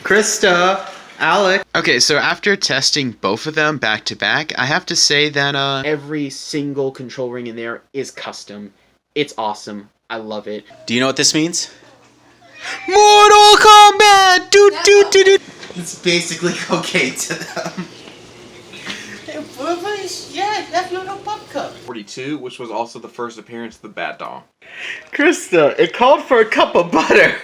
Krista, Alec. Okay, so after testing both of them back to back, I have to say that every single control ring in there is custom. It's awesome. I love it. Do you know what this means? Mortal Kombat! Do do do do. It's basically okay to them. Yeah, that's your little pop cup. 42, which was also the first appearance of the Bat Doll. Krista, it called for a cup of butter.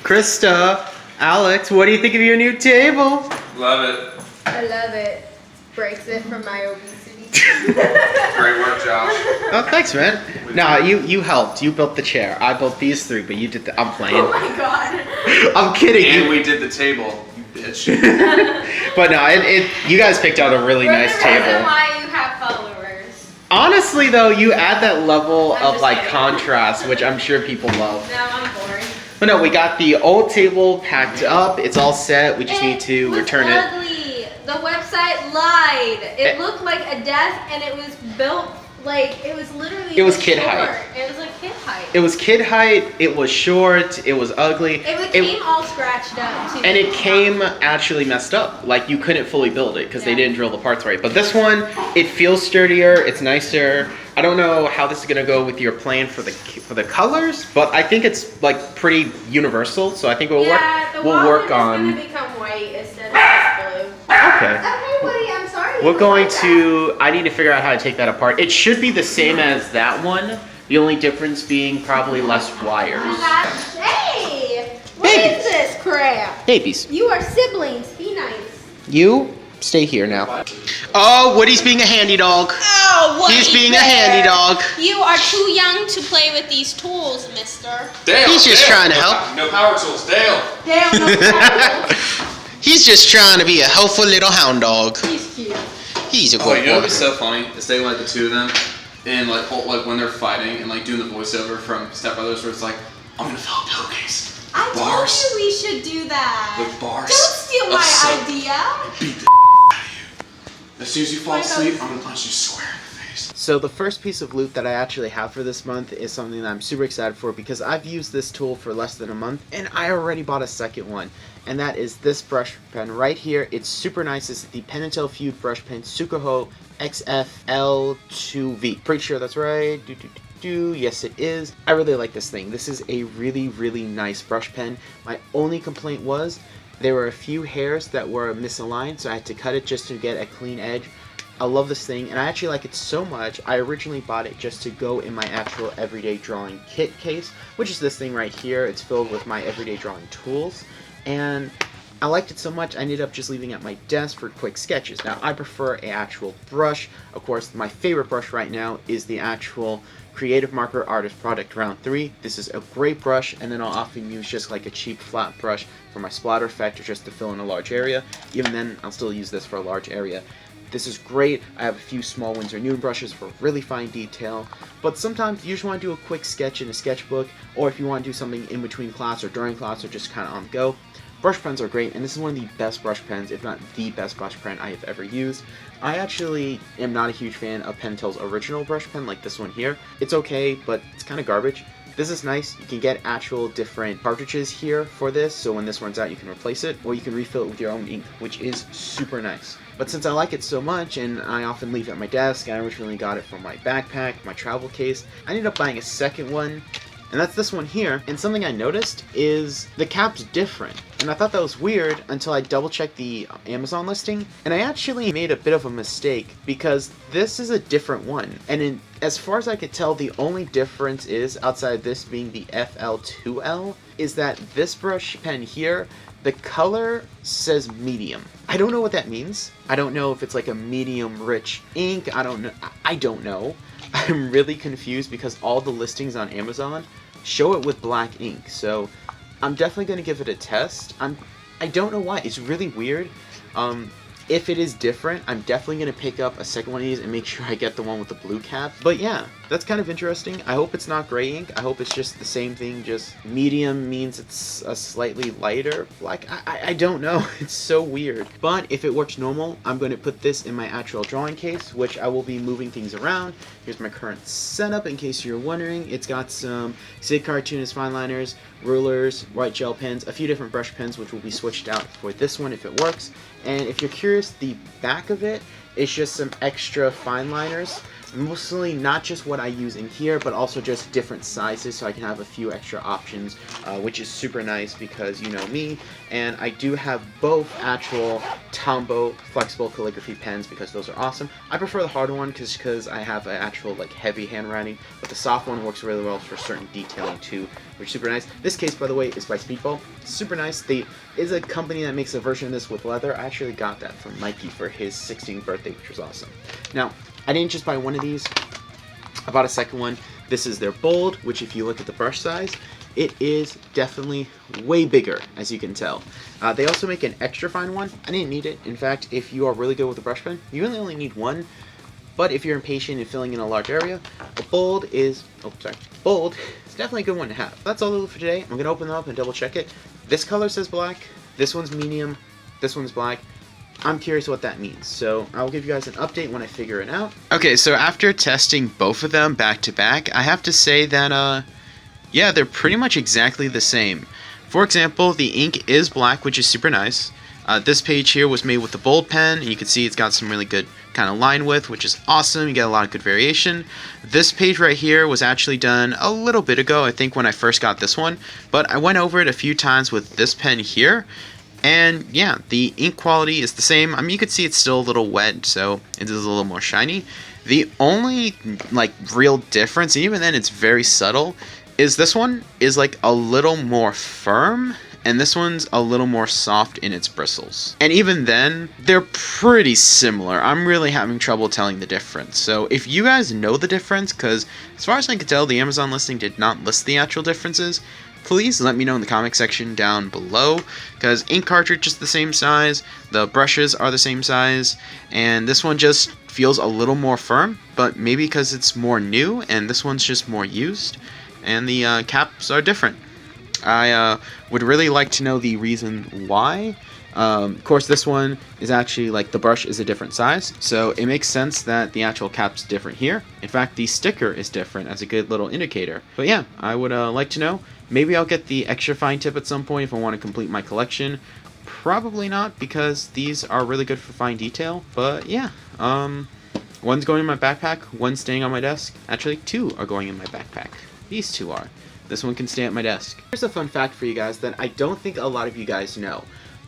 Krista, Alex, what do you think of your new table? Love it. I love it. Breaks it from my obesity. Great work, Josh. Oh, thanks, man. No, you helped. You built the chair. I built these three, but you did the. I'm playing. Oh my god. I'm kidding. And we did the table, you bitch. But no, you guys picked out a really nice table. That's why you have followers. Honestly, though, you add that level I'm of just like kidding. contrast, which I'm sure people love. Now I'm boring. But no, we got the old table packed up. It's all set. We just need to return it. Ugly. The website lied. It looked like a desk, and it was built like it was literally. It was kid short. height. It was like kid height. It was kid height. It was short. It was ugly. It came all scratched up too. And it came actually messed up. Like you couldn't fully build it because they didn't drill the parts right. But this one, it feels sturdier. It's nicer. I don't know how this is gonna go with your plan for the colors, but I think it's like pretty universal. So I think we'll work on. It's gonna become white instead of just blue. Okay. Okay, Woody, I'm sorry. We're going to. I need to figure out how to take that apart. It should be the same as that one. The only difference being probably less wires. Hey, what Babies. is this crap? Babies. You are siblings. Be nice. You stay here now. Oh, Woody's being a handy dog. Oh, Woody He's being a Bear. handy dog. You are too young to play with these tools, mister. Dale, He's just trying to help. No power tools, Dale. Damn, no. He's just trying to be a helpful little hound dog. He's cute. He's a Oh, good you know what'd boy. be so funny? Is they like the two of them, and like when they're fighting and like doing the voiceover from Step Brothers, where it's like, I'm gonna fill a pillowcase. I Bars. told you we should do that. With bars. Don't steal of my soap. idea. Beat the out of you. As soon as you fall asleep, I'm gonna punch you square in the face. So the first piece of loot that I actually have for this month is something that I'm super excited for because I've used this tool for less than a month and I already bought a second one. And that is this brush pen right here. It's super nice. It's the Pen & Tail Feud brush pen Sukaho XFL2V. Pretty sure that's right. Yes, it is. I really like this thing. This is a really, really nice brush pen. My only complaint was there were a few hairs that were misaligned, so I had to cut it just to get a clean edge. I love this thing, and I actually like it so much, I originally bought it just to go in my actual everyday drawing kit case, which is this thing right here. It's filled with my everyday drawing tools, and I liked it so much I ended up just leaving it at my desk for quick sketches. Now, I prefer an actual brush. Of course, my favorite brush right now is the actual Creative Marker Artist Product Round 3. This is a great brush, and then I'll often use just like a cheap flat brush for my splatter effect or just to fill in a large area. Even then, I'll still use this for a large area. This is great. I have a few small Winsor Noon brushes for really fine detail, but sometimes you just want to do a quick sketch in a sketchbook, or if you want to do something in between class or during class or just kind of on the go. Brush pens are great, and this is one of the best brush pens, if not the best brush pen I have ever used. I actually am not a huge fan of Pen & Tail's original brush pen, like this one here. It's okay, but it's kind of garbage. This is nice. You can get actual different cartridges here for this, so when this runs out you can replace it, or you can refill it with your own ink, which is super nice. But since I like it so much, and I often leave it at my desk, I originally got it from my backpack, my travel case, I ended up buying a second one, and that's this one here. And something I noticed is the cap's different. And I thought that was weird until I double checked the Amazon listing, and I actually made a bit of a mistake because this is a different one. And as far as I could tell, the only difference is, outside this being the FL2L, is that this brush pen here, the color says medium. I don't know what that means. I don't know if it's like a medium rich ink. I don't know. I'm really confused because all the listings on Amazon show it with black ink. So I'm definitely going to give it a test. I don't know why. It's really weird. If it is different, I'm definitely going to pick up a second one of these and make sure I get the one with the blue cap. But yeah, that's kind of interesting. I hope it's not gray ink. I hope it's just the same thing, just medium means it's a slightly lighter black. I don't know. It's so weird. But if it works normal, I'm going to put this in my actual drawing case, which I will be moving things around. Here's my current setup in case you're wondering. It's got some SIG cartoonist fineliners, rulers, white gel pens, a few different brush pens, which will be switched out for this one if it works. And if you're curious, the back of it is just some extra fineliners. Mostly not just what I use in here, but also just different sizes, so I can have a few extra options, which is super nice because you know me. And I do have both actual Tombow flexible calligraphy pens because those are awesome. I prefer the hard one because I have an actual like heavy handwriting, but the soft one works really well for certain detailing too, which is super nice. This case, by the way, is by Speedball. Super nice. They is a company that makes a version of this with leather. I actually got that from Mikey for his 16th birthday, which was awesome. Now, I didn't just buy one of these, I bought a second one. This is their Bold, which if you look at the brush size, it is definitely way bigger, as you can tell. They also make an extra fine one. I didn't need it. In fact, if you are really good with a brush pen, you really only need one. But if you're impatient in filling in a large area, the Bold is, Bold is definitely a good one to have. That's all for today. I'm going to open them up and double check it. This color says black, this one's medium, this one's black. I'm curious what that means, so I'll give you guys an update when I figure it out. Okay, so after testing both of them back to back, I have to say that, yeah, they're pretty much exactly the same. For example, the ink is black, which is super nice. This page here was made with the Bold pen, and you can see it's got some really good kind of line width, which is awesome. You get a lot of good variation. This page right here was actually done a little bit ago, I think when I first got this one, but I went over it a few times with this pen here. And yeah, the ink quality is the same. I mean, you can see it's still a little wet, so it is a little more shiny. The only like real difference, and even then it's very subtle, is this one is like a little more firm, and this one's a little more soft in its bristles. And even then, they're pretty similar. I'm really having trouble telling the difference. So if you guys know the difference, because as far as I can tell, the Amazon listing did not list the actual differences, please let me know in the comment section down below, because ink cartridge is the same size, the brushes are the same size, and this one just feels a little more firm, but maybe because it's more new and this one's just more used, and the caps are different. I would really like to know the reason why. Of course, this one is actually like the brush is a different size, so it makes sense that the actual cap's different here. In fact, the sticker is different as a good little indicator. But yeah, I would like to know. Maybe I'll get the extra fine tip at some point if I want to complete my collection. Probably not, because these are really good for fine detail. But yeah, one's going in my backpack, one's staying on my desk. Actually, two are going in my backpack. These two are. This one can stay at my desk. Here's a fun fact for you guys that I don't think a lot of you guys know.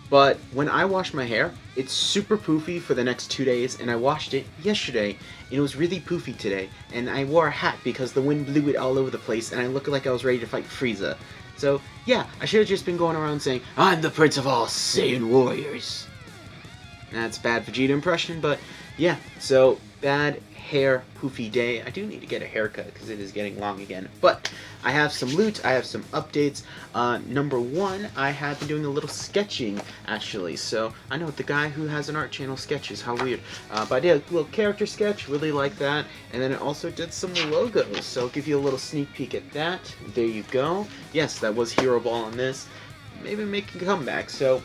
But when I wash my hair, it's super poofy for the next 2 days, and I washed it yesterday, and it was really poofy today. And I wore a hat because the wind blew it all over the place, and I looked like I was ready to fight Frieza. So, yeah, I should have just been going around saying, "I'm the Prince of all Saiyan warriors." That's bad Vegeta impression, but yeah, so bad hair poofy day. I do need to get a haircut because it is getting long again. But I have some loot, I have some updates. Number one, I have been doing a little sketching actually. So I know the guy who has an art channel sketches, how weird. But I did a little character sketch, really like that. And then I also did some logos. So I'll give you a little sneak peek at that. There you go. Yes, that was Hero Ball on this. Maybe making a comeback. So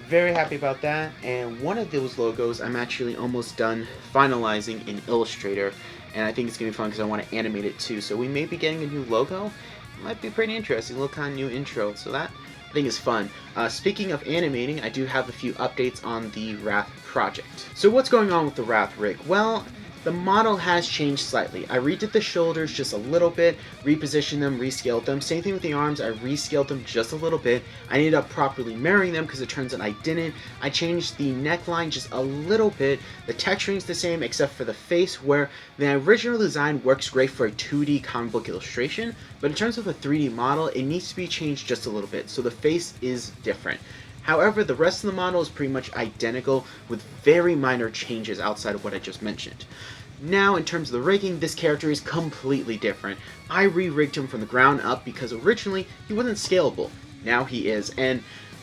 very happy about that, and one of those logos I'm actually almost done finalizing in Illustrator, and I think it's going to be fun because I want to animate it too, so we may be getting a new logo. It might be pretty interesting, a little kind of new intro, so that I think is fun. Speaking of animating, I do have a few updates on the Wrath project. So what's going on with the Wrath rig? Well, the model has changed slightly. I redid the shoulders just a little bit, repositioned them, rescaled them. Same thing with the arms, I rescaled them just a little bit. I ended up properly mirroring them because it turns out I didn't. I changed the neckline just a little bit. The texturing is the same except for the face, where the original design works great for a 2D comic book illustration, but in terms of a 3D model, it needs to be changed just a little bit, so the face is different. However, the rest of the model is pretty much identical with very minor changes outside of what I just mentioned. Now, in terms of the rigging, this character is completely different. I re-rigged him from the ground up because originally he wasn't scalable. Now he is, and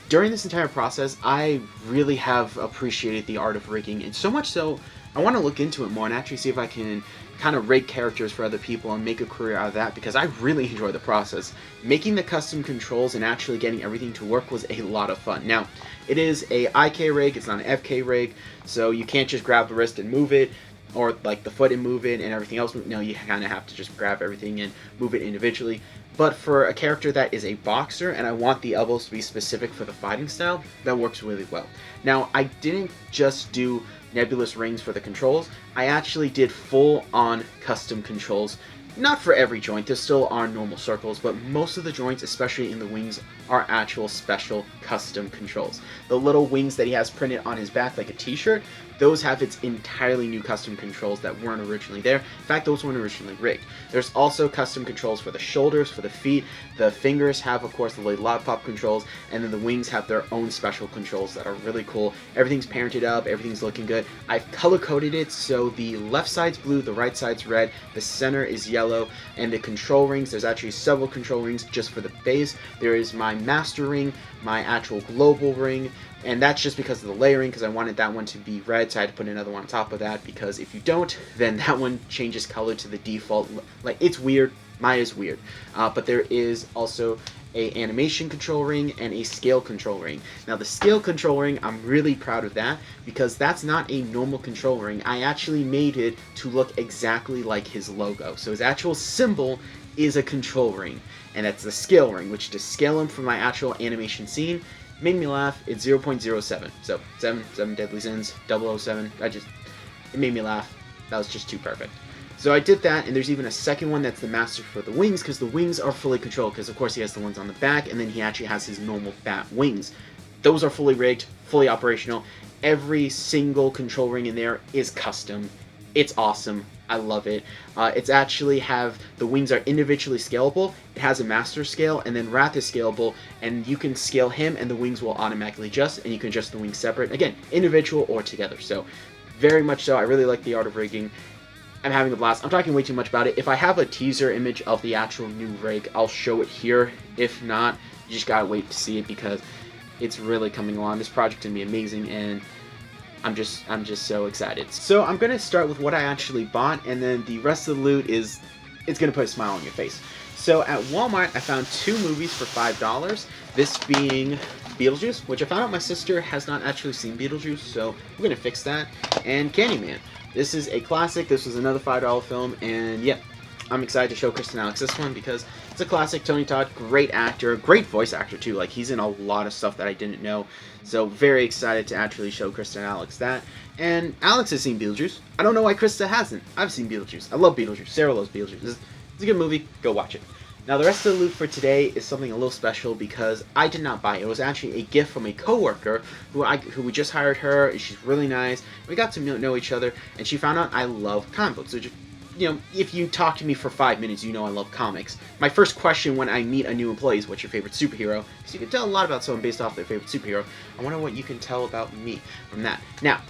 during this entire process, I really have appreciated the art of rigging, and so much so I want to look into it more and actually see if I can kind of rig characters for other people and make a career out of that, because I really enjoy the process. Making the custom controls and actually getting everything to work was a lot of fun. Now, it is a IK rig, it's not an FK rig, so you can't just grab the wrist and move it, or like the foot and move it and everything else. No, you kind of have to just grab everything and move it individually. But for a character that is a boxer and I want the elbows to be specific for the fighting style, that works really well. Now, I didn't just do nebulous rings for the controls, I actually did full-on custom controls. Not for every joint, there still are normal circles, but most of the joints, especially in the wings, are actual special custom controls. The little wings that he has printed on his back like a t-shirt, those have its entirely new custom controls that weren't originally there. In fact, those weren't originally rigged. There's also custom controls for the shoulders, for the feet. The fingers have, of course, the lollipop controls, and then the wings have their own special controls that are really cool. Everything's parented up, everything's looking good. I've color-coded it so the left side's blue, the right side's red, the center is yellow, and the control rings, there's actually several control rings just for the base. There is my master ring, my actual global ring, and that's just because of the layering, because I wanted that one to be red, so I had to put another one on top of that, because if you don't, then that one changes color to the default. Like, it's weird. Maya's weird. But there is also a animation control ring and a scale control ring. Now, the scale control ring, I'm really proud of that, because that's not a normal control ring. I actually made it to look exactly like his logo. So his actual symbol is a control ring, and that's the scale ring, which to scale him from my actual animation scene made me laugh. It's 0.07. So 7 deadly sins, 007. It made me laugh. That was just too perfect. So I did that, and there's even a second one that's the master for the wings, because the wings are fully controlled, because of course he has the ones on the back, and then he actually has his normal bat wings. Those are fully rigged, fully operational. Every single control ring in there is custom. It's awesome. I love it. It's actually the wings are individually scalable. It has a master scale, and then Wrath is scalable, and you can scale him and the wings will automatically adjust, and you can adjust the wings separate. Again, individual or together. So very much so. I really like the art of rigging. I'm having a blast. I'm talking way too much about it. If I have a teaser image of the actual new rig, I'll show it here. If not, you just gotta wait to see it, because it's really coming along. This project's gonna be amazing, and I'm just so excited. So I'm gonna start with what I actually bought, and then the rest of the loot it's gonna put a smile on your face. So at Walmart, I found 2 movies for $5. This being Beetlejuice, which I found out my sister has not actually seen Beetlejuice, so we're gonna fix that, and Candyman. This is a classic. This was another $5 film, and yeah, I'm excited to show Kristen Alex this one because it's a classic. Tony Todd, great actor, great voice actor too. Like, he's in a lot of stuff that I didn't know, so very excited to actually show Kristen Alex that. And Alex has seen Beetlejuice. I don't know why Krista hasn't. I've seen Beetlejuice. I love Beetlejuice. Sarah loves Beetlejuice. It's a good movie. Go watch it. Now, the rest of the loot for today is something a little special because I did not buy it. It was actually a gift from a coworker who we just hired her. She's really nice. We got to know each other, and she found out I love comic books. So just, if you talk to me for 5 minutes, you know I love comics. My first question when I meet a new employee is, what's your favorite superhero? Because you can tell a lot about someone based off their favorite superhero. I wonder what you can tell about me from that. Now,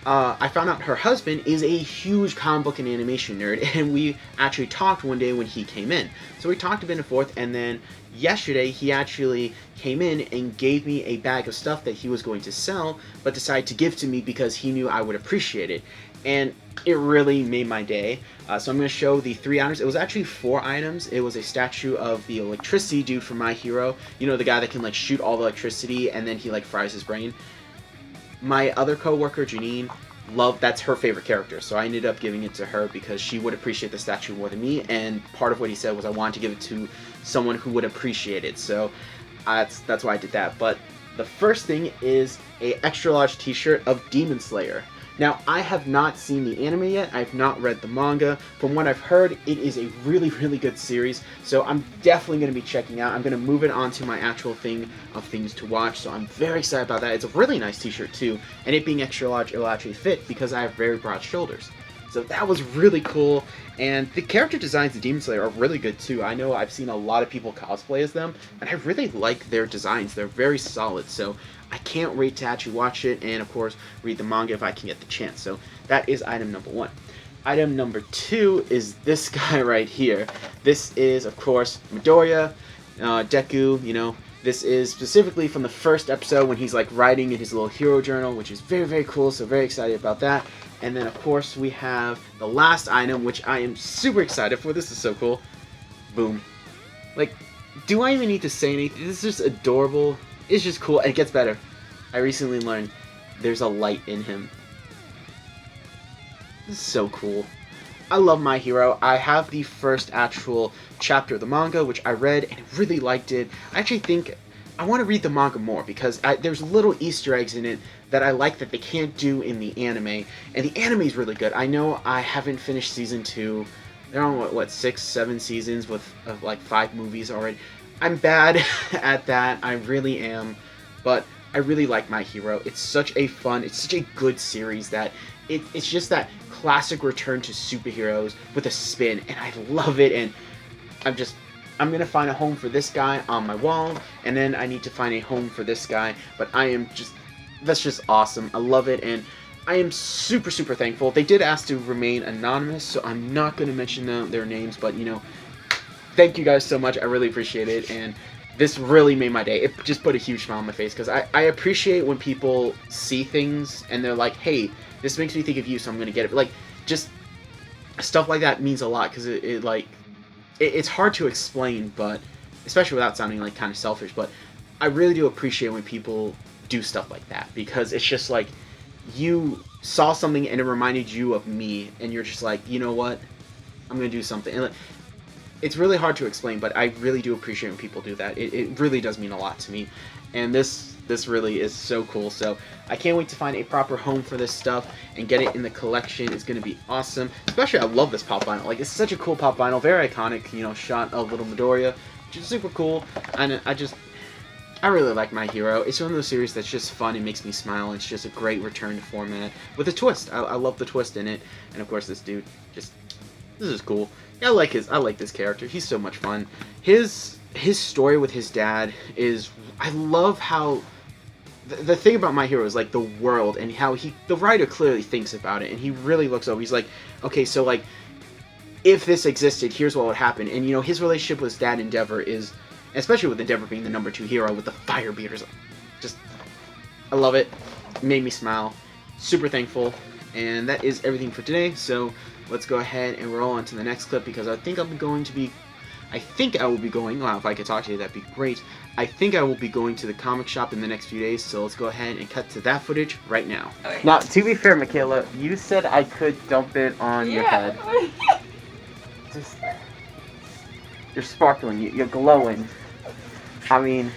I found out her husband is a huge comic book and animation nerd, and we actually talked one day when he came in. So we talked a bit and forth, and then yesterday he actually came in and gave me a bag of stuff that he was going to sell, but decided to give to me because he knew I would appreciate it. And it really made my day. So I'm going to show the 3 items. It was actually 4 items. It was a statue of the electricity dude from My Hero. You know, the guy that can shoot all the electricity and then he fries his brain. My other coworker, Janine, that's her favorite character, so I ended up giving it to her because she would appreciate the statue more than me, and part of what he said was I wanted to give it to someone who would appreciate it, so that's why I did that. But the first thing is a extra large t-shirt of Demon Slayer. Now, I have not seen the anime yet, I've not read the manga. From what I've heard, it is a really, really good series, so I'm definitely going to be checking out. I'm going to move it onto my actual thing of things to watch, so I'm very excited about that. It's a really nice t-shirt too, and it being extra large, it'll actually fit because I have very broad shoulders. So that was really cool, and the character designs of Demon Slayer are really good too. I know I've seen a lot of people cosplay as them, and I really like their designs. They're very solid, so I can't wait to actually watch it, and of course read the manga if I can get the chance. So that is item number 1. Item number 2 is this guy right here. This is, of course, Midoriya, Deku, This is specifically from the first episode when he's like writing in his little hero journal, which is very, very cool, so very excited about that. And then, of course, we have the last item, which I am super excited for. This is so cool. Boom. Like, do I even need to say anything? This is just adorable. It's just cool. It gets better. I recently learned there's a light in him. This is so cool. I love My Hero. I have the first actual chapter of the manga, which I read and really liked it. I actually think I want to read the manga more because there's little Easter eggs in it that I like that they can't do in the anime. And the anime is really good. I know I haven't finished season 2. They're on, what 6, 7 seasons with like 5 movies already. I'm bad at that. I really am. But I really like My Hero. It's such a good series that it's just that classic return to superheroes with a spin, and I love it. And I'm gonna find a home for this guy on my wall, and then I need to find a home for this guy. But that's just awesome. I love it, and I am super, super thankful. They did ask to remain anonymous, so I'm not gonna mention their names, but you know, thank you guys so much. I really appreciate it, and this really made my day. It just put a huge smile on my face, because I appreciate when people see things and they're like, hey, this makes me think of you, so I'm gonna get it. Like, just stuff like that means a lot, because it's hard to explain, but especially without sounding like kind of selfish. But I really do appreciate when people do stuff like that, because it's just like you saw something and it reminded you of me, and you're just like, you know what, I'm gonna do something. And it's really hard to explain, but I really do appreciate when people do that. It really does mean a lot to me, and this really is so cool. So I can't wait to find a proper home for this stuff and get it in the collection. It's going to be awesome. Especially, I love this pop vinyl. Like, it's such a cool pop vinyl, very iconic, you know, shot of little Midoriya, which is super cool. And I really like My Hero. It's one of those series that's just fun. It makes me smile. It's just a great return to format with a twist. I love the twist in it. And of course, this dude this is cool. Yeah, I like this character. He's so much fun. His story with his dad is, I love how the thing about My Hero is like the world, and how the writer clearly thinks about it, and he really looks over. He's like, okay, so like if this existed, here's what would happen. And you know, his relationship with his dad, Endeavor, is, especially with Endeavor being the #2 hero with the fire beaters, just I love it. It made me smile. Super thankful. And that is everything for today. So let's go ahead and roll on to the next clip, because I think I will be going, wow, if I could talk to you, that'd be great. I think I will be going to the comic shop in the next few days, so let's go ahead and cut to that footage right now. Okay. Now, to be fair, Michaela, you said I could dump it on your head. You're sparkling, you're glowing. I mean,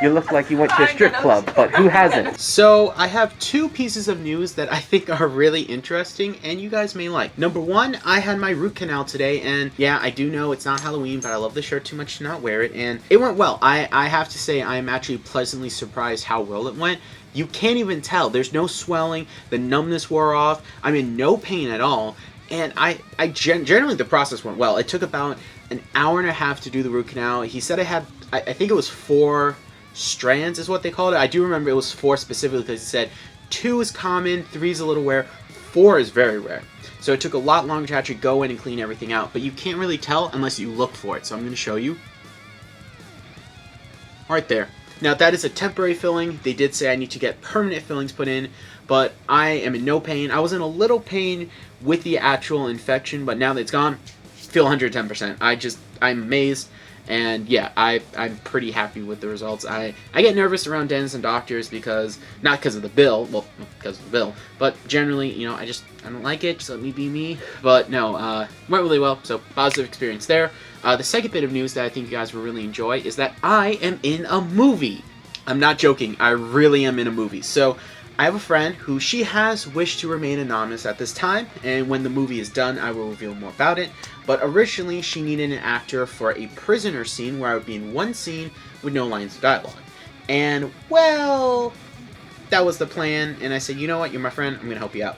you look like you went to a strip club, but who hasn't? So, I have 2 pieces of news that I think are really interesting, and you guys may like. Number 1, I had my root canal today, and yeah, I do know it's not Halloween, but I love the shirt too much to not wear it, and it went well. I have to say, I am actually pleasantly surprised how well it went. You can't even tell. There's no swelling, the numbness wore off, I'm in no pain at all, and generally the process went well. It took about an hour and a half to do the root canal. He said I think it was 4 strands is what they called it. I do remember it was 4 specifically, because he said 2 is common, 3 is a little rare, 4 is very rare. So it took a lot longer to actually go in and clean everything out, but you can't really tell unless you look for it. So I'm going to show you. Right there. Now that is a temporary filling. They did say I need to get permanent fillings put in, but I am in no pain. I was in a little pain with the actual infection, but now that it's gone, feel 110%. I'm amazed. And yeah, I'm pretty happy with the results. I get nervous around dentists and doctors because, not because of the bill, well, because of the bill, but generally, you know, I don't like it, just let me be me. But no, went really well, so positive experience there. The second bit of news that I think you guys will really enjoy is that I am in a movie. I'm not joking, I really am in a movie. So, I have a friend who she has wished to remain anonymous at this time, and when the movie is done, I will reveal more about it. But originally, she needed an actor for a prisoner scene where I would be in one scene with no lines of dialogue. And, well, that was the plan, and I said, you know what, you're my friend, I'm going to help you out.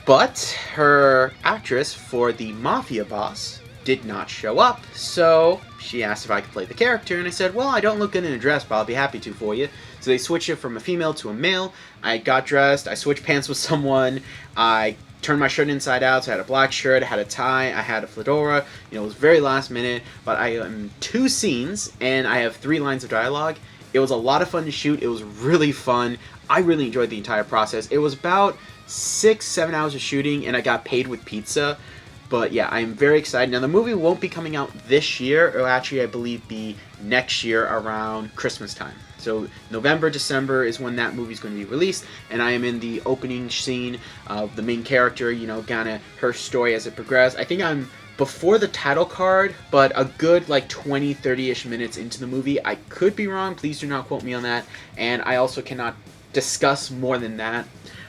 But her actress for the Mafia boss did not show up, so she asked if I could play the character, and I said, well, I don't look good in a dress, but I'll be happy to for you. So they switched it from a female to a male. I got dressed, I switched pants with someone, I turned my shirt inside out, so I had a black shirt, I had a tie, I had a fedora. You know, it was very last minute, but I am in 2 scenes, and I have 3 lines of dialogue. It was a lot of fun to shoot, it was really fun. I really enjoyed the entire process. It was about 6-7 hours of shooting, and I got paid with pizza. But yeah, I'm very excited. Now, the movie won't be coming out this year. It'll actually, I believe, be next year around Christmas time. So November, December is when that movie's going to be released, and I am in the opening scene of the main character, you know, kind of her story as it progressed. I think I'm before the title card, but a good like 20-30ish minutes into the movie. I could be wrong, please do not quote me on that, and I also cannot discuss more than that.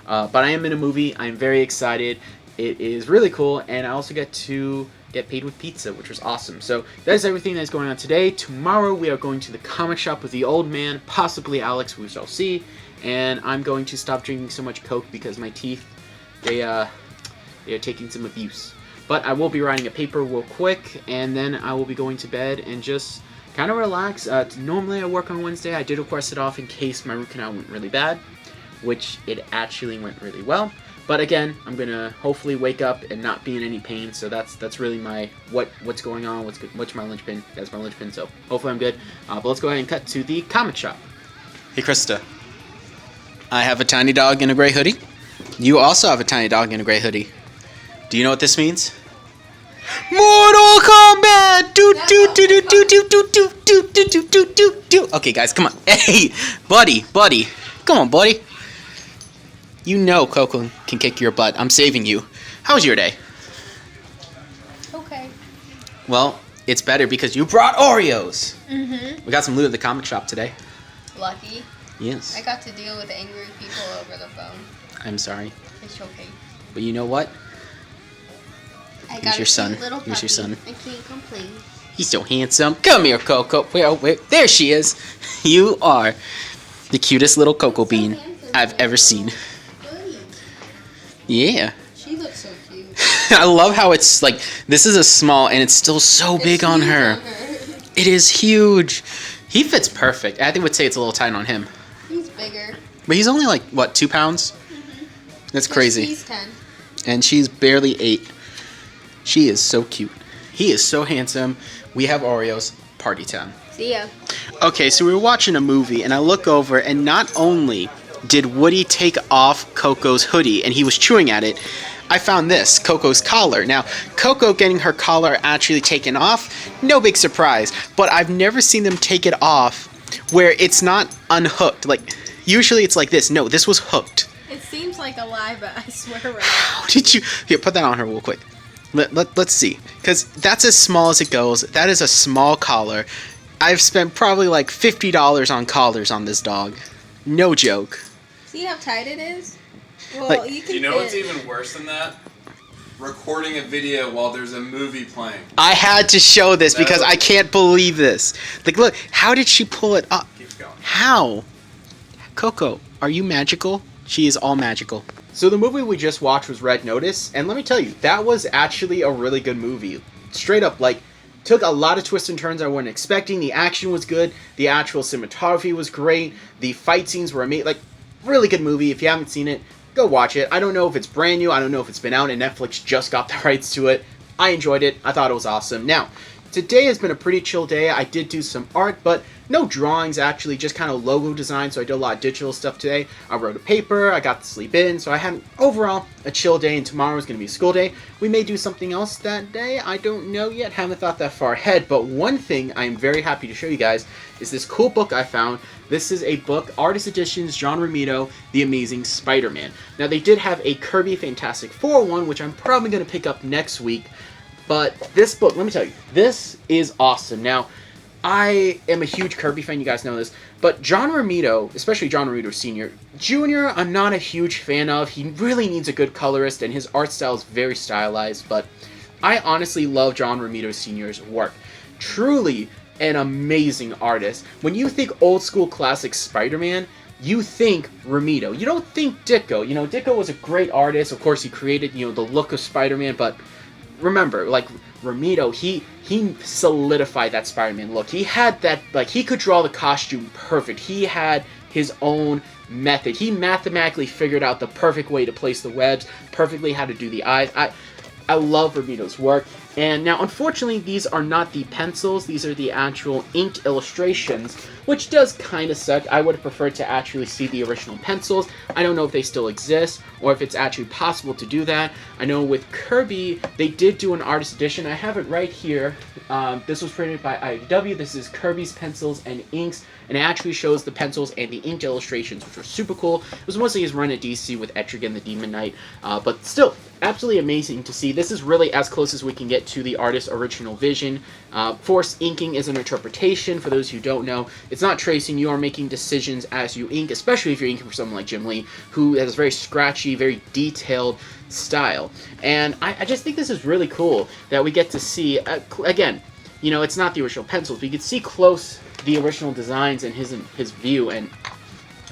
But I am in a movie, I'm very excited, it is really cool, and I also get to get paid with pizza, which was awesome. So that is everything that's going on today. Tomorrow we are going to the comic shop with the old man, possibly Alex, we shall see. And I'm going to stop drinking so much Coke because my teeth, they are taking some abuse. But I will be writing a paper real quick, and then I will be going to bed and just kind of relax. Normally I work on Wednesday. I did request it off in case my root canal went really bad, which it actually went really well. But again, I'm gonna hopefully wake up and not be in any pain. So that's really my what's going on. What's my linchpin? That's my linchpin. So hopefully I'm good. But let's go ahead and cut to the comic shop. Hey Krista, I have a tiny dog in a gray hoodie. You also have a tiny dog in a gray hoodie. Do you know what this means? Mortal Kombat! Do do do do do do do do do do do do do do. Okay, guys, come on. Hey, buddy, come on, buddy. You know Coco can kick your butt. I'm saving you. How was your day? Okay. Well, it's better because you brought Oreos. Mm-hmm. We got some loot at the comic shop today. Lucky. Yes. I got to deal with angry people over the phone. I'm sorry. It's okay. But you know what? I Here's got your a son. cute little Here's your puppy. son. I can't complain. He's so handsome. Come here, Coco. Wait. There she is. You are the cutest little cocoa bean I've ever seen. Goody. Yeah. She looks so cute. I love how it's like, this is a small and it's still so big on huge her. It is huge. He fits perfect. I would say it's a little tight on him. He's bigger. But he's only like, what, 2 pounds? Mm-hmm. That's crazy. He's 10. And she's barely 8. She is so cute. He is so handsome. We have Oreos. Party time. See ya. Okay, so we were watching a movie, and I look over, and not only did Woody take off Coco's hoodie, and he was chewing at it, I found this, Coco's collar. Now, Coco getting her collar actually taken off, no big surprise, but I've never seen them take it off where it's not unhooked. Like, usually it's like this. No, this was hooked. It seems like a lie, but I swear right. How did you... Here, put that on her real quick. Let's see. Because that's as small as it goes. That is a small collar. I've spent probably like $50 on collars on this dog. No joke. See how tight it is? Well, Like, you can Do you know fit. what's even worse than that? Recording a video while there's a movie playing. I had to show this because No. I can't believe this. Like, look, how did she pull it up? Keep going. How? Coco, are you magical? She is all magical. So the movie we just watched was Red Notice, and let me tell you, that was actually a really good movie. Straight up, like, took a lot of twists and turns I wasn't expecting. The action was good. The actual cinematography was great. The fight scenes were amazing. Like, really good movie. If you haven't seen it, go watch it. I don't know if it's brand new. I don't know if it's been out and Netflix just got the rights to it. I enjoyed it. I thought it was awesome. Now, today has been a pretty chill day. I did do some art, but no drawings actually, just kind of logo design, so I did a lot of digital stuff today. I wrote a paper, I got to sleep in, so I had overall a chill day, and tomorrow is going to be a school day. We may do something else that day, I don't know yet, haven't thought that far ahead, but one thing I am very happy to show you guys is this cool book I found. This is a book, Artist Editions, John Romito, The Amazing Spider-Man. Now, they did have a Kirby Fantastic Four one, which I'm probably going to pick up next week. But this book, let me tell you, this is awesome. Now, I am a huge Kirby fan, you guys know this, but John Romito, especially John Romito Sr., Jr., I'm not a huge fan of. He really needs a good colorist, and his art style is very stylized, but I honestly love John Romito Sr.'s work. Truly an amazing artist. When you think old school classic Spider-Man, you think Romito. You don't think Ditko. You know, Ditko was a great artist. Of course, he created, you know, the look of Spider-Man, but remember, like, Romito, he solidified that Spider-Man look. He had that, like, he could draw the costume perfect. He had his own method. He mathematically figured out the perfect way to place the webs, perfectly how to do the eyes. I love Romito's work. And now, unfortunately, these are not the pencils. These are the actual inked illustrations, which does kind of suck. I would have preferred to actually see the original pencils. I don't know if they still exist or if it's actually possible to do that. I know with Kirby, they did do an artist edition. I have it right here. This was printed by IDW. This is Kirby's Pencils and Inks, and it actually shows the pencils and the inked illustrations, which are super cool. It was mostly his run at DC with Etrigan the Demon Knight, but still, absolutely amazing to see. This is really as close as we can get to the artist's original vision. Force inking is an interpretation, for those who don't know. It's not tracing. You are making decisions as you ink, especially if you're inking for someone like Jim Lee, who has a very scratchy, very detailed style. And I just think this is really cool that we get to see, again, you know, it's not the original pencils, but you can see close the original designs and his view, and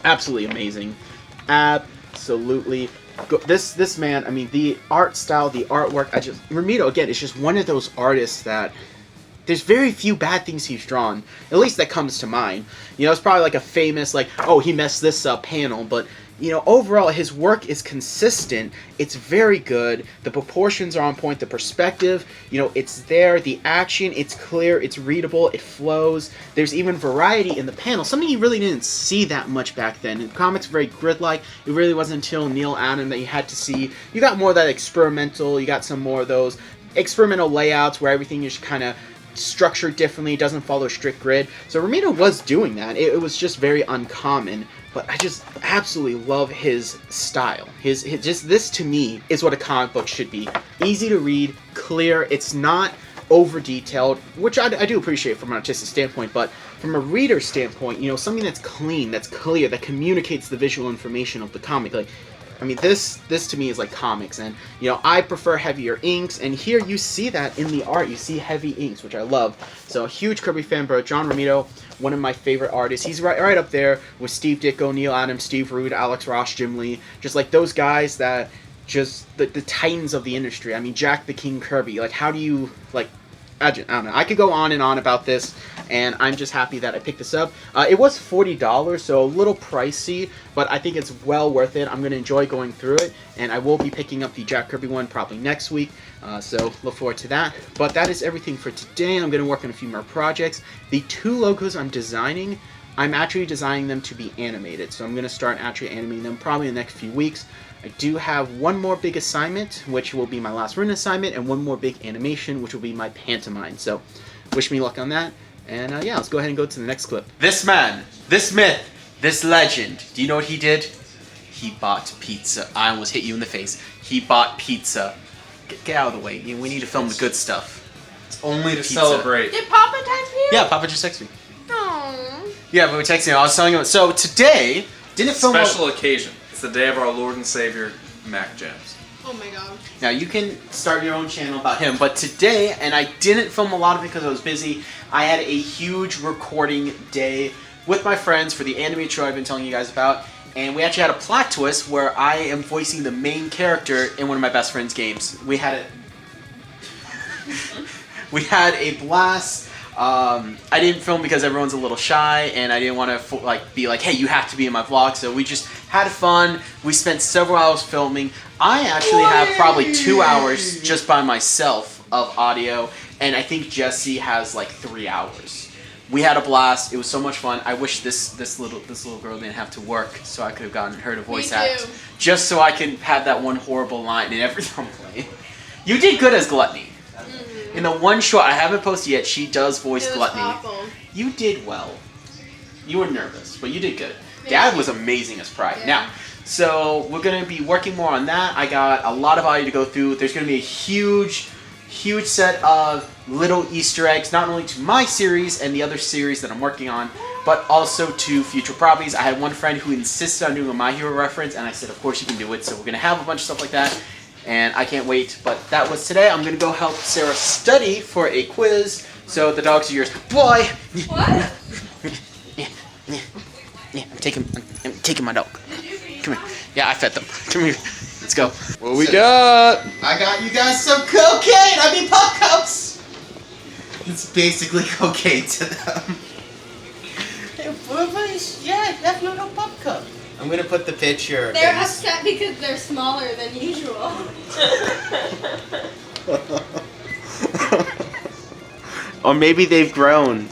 absolutely amazing. Absolutely. This man, I mean, the art style, the artwork, Romito, again, is just one of those artists that there's very few bad things he's drawn, at least that comes to mind. You know, it's probably like a famous, like, oh, he messed this up panel, but, you know, overall, his work is consistent. It's very good. The proportions are on point. The perspective, you know, it's there. The action, it's clear. It's readable. It flows. There's even variety in the panel, something you really didn't see that much back then. The comics were very grid-like. It really wasn't until Neil Adams that you had to see. You got more of that experimental. You got some more of those experimental layouts where everything is kind of structured differently, doesn't follow a strict grid. So Romito was doing that. It was just very uncommon, but I just absolutely love his style. His just, this to me is what a comic book should be. Easy to read, clear. It's not over detailed, which I do appreciate from an artistic standpoint, but from a reader standpoint, you know, something that's clean, that's clear, that communicates the visual information of the comic. Like, I mean, this to me is like comics, and, you know, I prefer heavier inks, and here you see that in the art. You see heavy inks, which I love. So, a huge Kirby fan, bro. John Romito, one of my favorite artists. He's right up there with Steve Ditko, Neil Adams, Steve Rude, Alex Ross, Jim Lee. Just like those guys that just, the titans of the industry. I mean, Jack the King Kirby. Like, how do you, like, I don't know. I could go on and on about this, and I'm just happy that I picked this up. It was $40, so a little pricey, but I think it's well worth it. I'm going to enjoy going through it, and I will be picking up the Jack Kirby one probably next week, so look forward to that. But that is everything for today. I'm going to work on a few more projects. The 2 logos I'm designing, I'm actually designing them to be animated, so I'm going to start actually animating them probably in the next few weeks. I do have one more big assignment, which will be my last run assignment, and one more big animation, which will be my pantomime. So, wish me luck on that. And yeah, let's go ahead and go to the next clip. This man, this myth, this legend, do you know what he did? He bought pizza. I almost hit you in the face. He bought pizza. Get out of the way. We need to film the good stuff. It's only to Pizza. celebrate. Did Papa text you? Yeah, Papa just texted me. Aww. Yeah, but we texted him. I was telling him. So today, didn't film. Special occasion. It's the day of our Lord and Savior, Mac Gems. Oh my god. Now, you can start your own channel about him, but today, and I didn't film a lot of it because I was busy, I had a huge recording day with my friends for the animated show I've been telling you guys about, and we actually had a plot twist where I am voicing the main character in one of my best friend's games. We had a blast. I didn't film because everyone's a little shy, and I didn't want to be like, hey, you have to be in my vlog. So we just had fun. We spent several hours filming. I actually have probably 2 hours just by myself of audio, and I think Jesse has like 3 hours. We had a blast. It was so much fun. I wish this little girl didn't have to work, so I could have gotten her to voice act, just so I can have that one horrible line in every thumbnail. You did good as Gluttony. In the one shot I haven't posted yet, she does voice Gluttony. Awful. You did well. You were nervous, but you did good. Dad was amazing as Pride. Yeah. Now, so we're going to be working more on that. I got a lot of audio to go through. There's going to be a huge set of little Easter eggs, not only to my series and the other series that I'm working on, but also to future properties. I had one friend who insisted on doing a My Hero reference, and I said, of course you can do it. So we're going to have a bunch of stuff like that. And I can't wait, but that was today. I'm going to go help Sarah study for a quiz. So the dogs are yours. Boy! What? Yeah, I'm taking my dog. Come here. Yeah, I fed them. Come here. Let's go. What we got? I got you guys some cocaine. I mean pop cups. It's basically cocaine to them. Yeah, left little pop cup. I'm gonna put the picture. They're upset because they're smaller than usual. Or maybe they've grown.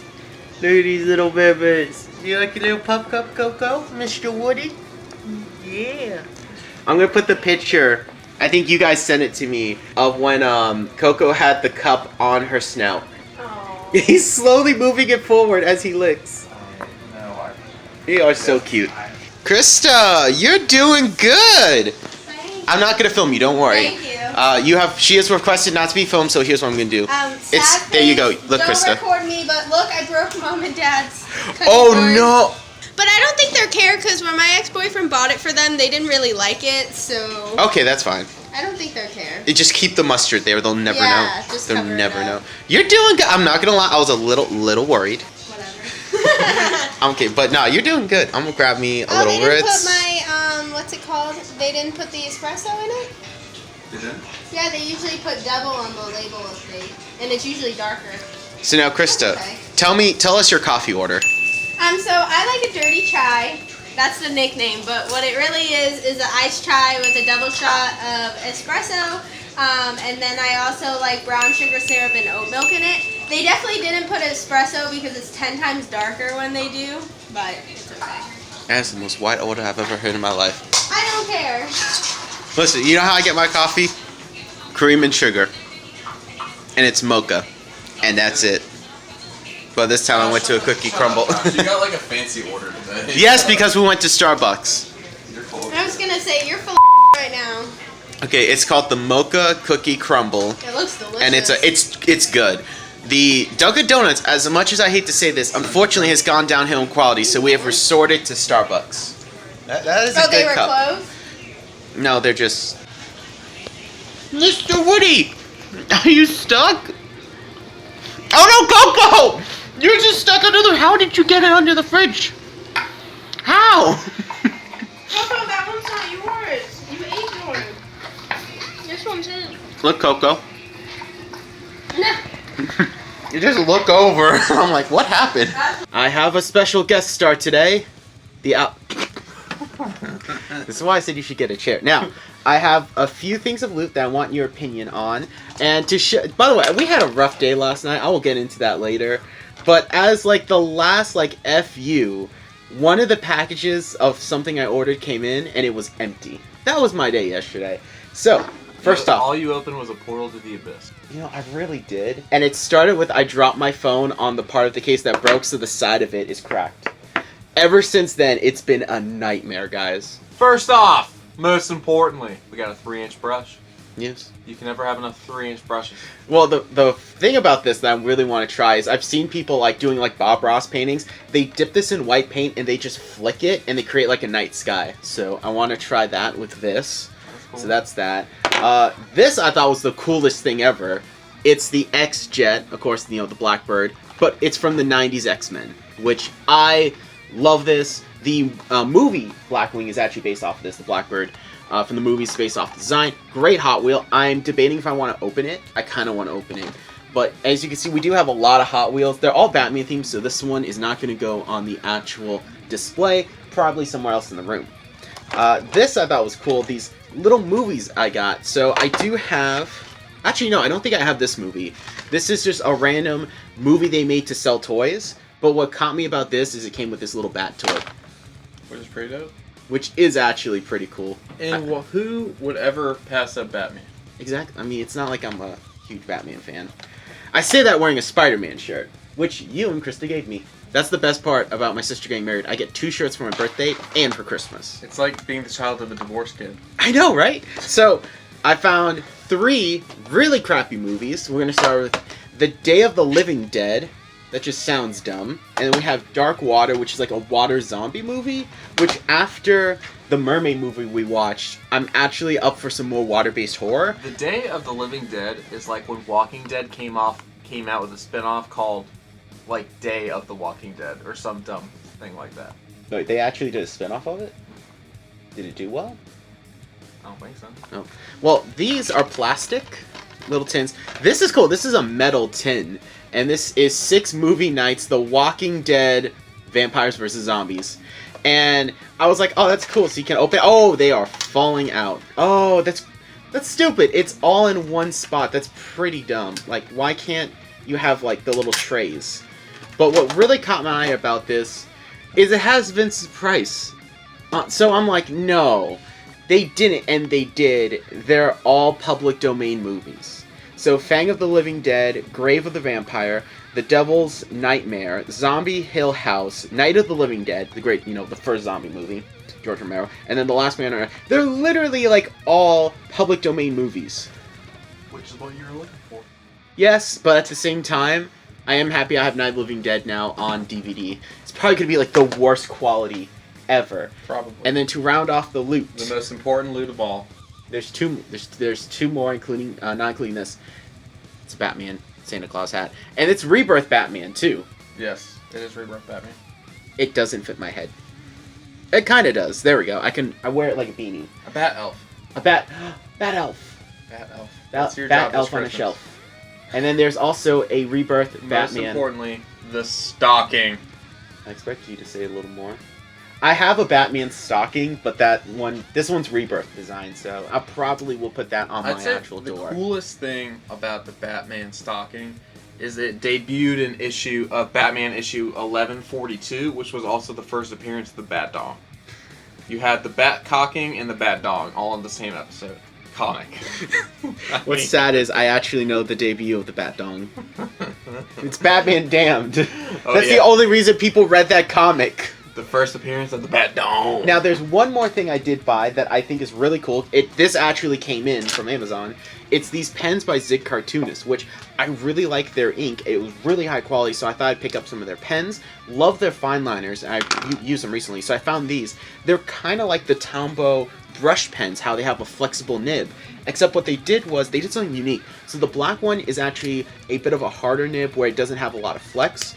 Look at these little babies. You like a little pop cup, Coco, Mr. Woody? Yeah. I'm gonna put the picture. I think you guys sent it to me of when Coco had the cup on her snout. Aww. He's slowly moving it forward as he licks. No, You are so cute. Krista, you're doing good. Thank I'm not gonna film you. Don't worry. Thank you. She has requested not to be filmed, so here's what I'm gonna do. Sad There you go. thing, Look, don't Krista. record me, but look, I broke Mom and Dad's cutting Oh board. no! But I don't think they're care because when my ex-boyfriend bought it for them, they didn't really like it, so Okay, that's fine. I don't think they're care. You just keep the mustard there. They'll never Yeah, know. just They'll cover it never up. know. You're doing good. I'm not gonna lie. I was a little worried. Whatever. Okay, but no, you're doing good. I'm gonna grab me a Oh, little they didn't Ritz. put my, what's it called? They didn't put the espresso in it? Did it? Yeah, they usually put double on the label if they, and it's usually darker. So now, Krista, Okay. tell us your coffee order. So I like a dirty chai. That's the nickname, but what it really is an iced chai with a double shot of espresso. And then I also like brown sugar syrup and oat milk in it. They definitely didn't put espresso because it's 10 times darker when they do, but it's okay. That's the most white order I've ever heard in my life. I don't care. Listen, you know how I get my coffee? Cream and sugar. And it's mocha. And that's it. But this time I went to a cookie crumble. You got like a fancy order today. Yes, because we went to Starbucks. You're full of I was gonna say, you're full right now. Okay, it's called the Mocha Cookie Crumble. It looks delicious. And it's good. The Dunkin' Donuts, as much as I hate to say this, unfortunately has gone downhill in quality, so we have resorted to Starbucks. That is a they good were cup. closed? No, they're just... Mr. Woody! Are you stuck? Oh no, Coco! You're just stuck under the... How did you get it under the fridge? How? Coco, that one's not yours. You ate yours. This one's in. Look, Coco. No. You just look over. I'm like, what happened? I have a special guest star today. This is why I said you should get a chair. Now, I have a few things of loot that I want your opinion on. And to by the way, we had a rough day last night. I will get into that later. But as like the last FU, one of the packages of something I ordered came in and it was empty. That was my day yesterday. So, first off, all you opened was a portal to the abyss. you know, I really did. And it started with I dropped my phone on the part of the case that broke, so the side of it is cracked. Ever since then, it's been a nightmare, guys. First off, most importantly, we got a 3-inch brush. Yes. You can never have enough 3-inch brushes. Well, the thing about this that I really want to try is I've seen people like doing like Bob Ross paintings. They dip this in white paint and they just flick it and they create like a night sky. So I want to try that with this. Cool. So that's that. This I thought was the coolest thing ever. It's the X-Jet, of course, you know, the Blackbird, but it's from the 90s X-Men, which I love this. The movie Blackwing is actually based off of this, the Blackbird. From the movies based off the design. Great Hot Wheel. I'm debating if I want to open it. I kind of want to open it. But as you can see, we do have a lot of Hot Wheels. They're all Batman themed, so this one is not going to go on the actual display. Probably somewhere else in the room. This I thought was cool. These little movies I got. So I do have... Actually, no, I don't think I have this movie. This is just a random movie they made to sell toys. But what caught me about this is it came with this little bat toy. Which is pretty dope. Which is actually pretty cool. And who would ever pass up Batman? Exactly. I mean, it's not like I'm a huge Batman fan. I say that wearing a Spider-Man shirt, which you and Krista gave me. That's the best part about my sister getting married. I get 2 shirts for my birthday and for Christmas. It's like being the child of a divorced kid. I know, right? So, I found 3 really crappy movies. We're going to start with The Day of the Living Dead. That just sounds dumb. And then we have Dark Water, which is like a water zombie movie. Which after the mermaid movie we watched, I'm actually up for some more water-based horror. The Day of the Living Dead is like when Walking Dead came out with a spin-off called like Day of the Walking Dead or some dumb thing like that. No, they actually did a spin-off of it? Did it do well? I don't think so. No. Well, these are plastic little tins. This is cool. This is a metal tin. And this is 6 movie nights, The Walking Dead, Vampires vs. Zombies. And I was like, oh, that's cool. So you can open... Oh, they are falling out. Oh, that's stupid. It's all in one spot. That's pretty dumb. Like, why can't you have, like, the little trays? But what really caught my eye about this is it has Vince's price. So I'm like, no. They didn't, and they did. They're all public domain movies. So Fang of the Living Dead, Grave of the Vampire, The Devil's Nightmare, Zombie Hill House, Night of the Living Dead, the great, the first zombie movie, George Romero, and then The Last Man on Earth. They're literally, like, all public domain movies. Which is what you were looking for. Yes, but at the same time, I am happy I have Night of the Living Dead now on DVD. It's probably going to be, like, the worst quality ever. Probably. And then to round off the loot, The most important loot of all. there's two more, including not including this. It's a Batman Santa Claus hat, and it's Rebirth Batman too. Yes, it is Rebirth Batman. It doesn't fit my head. It kind of does. There we go. I wear it like a beanie. A Bat Elf. A bat elf. Bat Elf. Bat That's your job elf this on a Christmas. shelf. And then there's also a Rebirth Most Batman. importantly, the stocking. I expect you to say a little more. I have a Batman stocking, but this one's Rebirth design, so I probably will put that on my actual the door. coolest thing about the Batman stocking is it debuted an issue of Batman issue 1142, which was also the first appearance of the Bat Dog. You had the Bat Cocking and the Bat Dog all in the same episode. Comic. What's sad is I actually know the debut of the Bat Dog. It's Batman Damned. Oh, That's yeah. the only reason people read that comic. The first appearance of the Bat Dog. Now, there's one more thing I did buy that I think is really cool. This actually came in from Amazon. It's these pens by Zig Cartoonist, which I really like their ink. It was really high quality, so I thought I'd pick up some of their pens. Love their Fineliners, and I've used them recently, so I found these. They're kind of like the C.H.A.M.B.E.R brush pens, how they have a flexible nib. Except what they did was, they did something unique. So the black one is actually a bit of a harder nib where it doesn't have a lot of flex.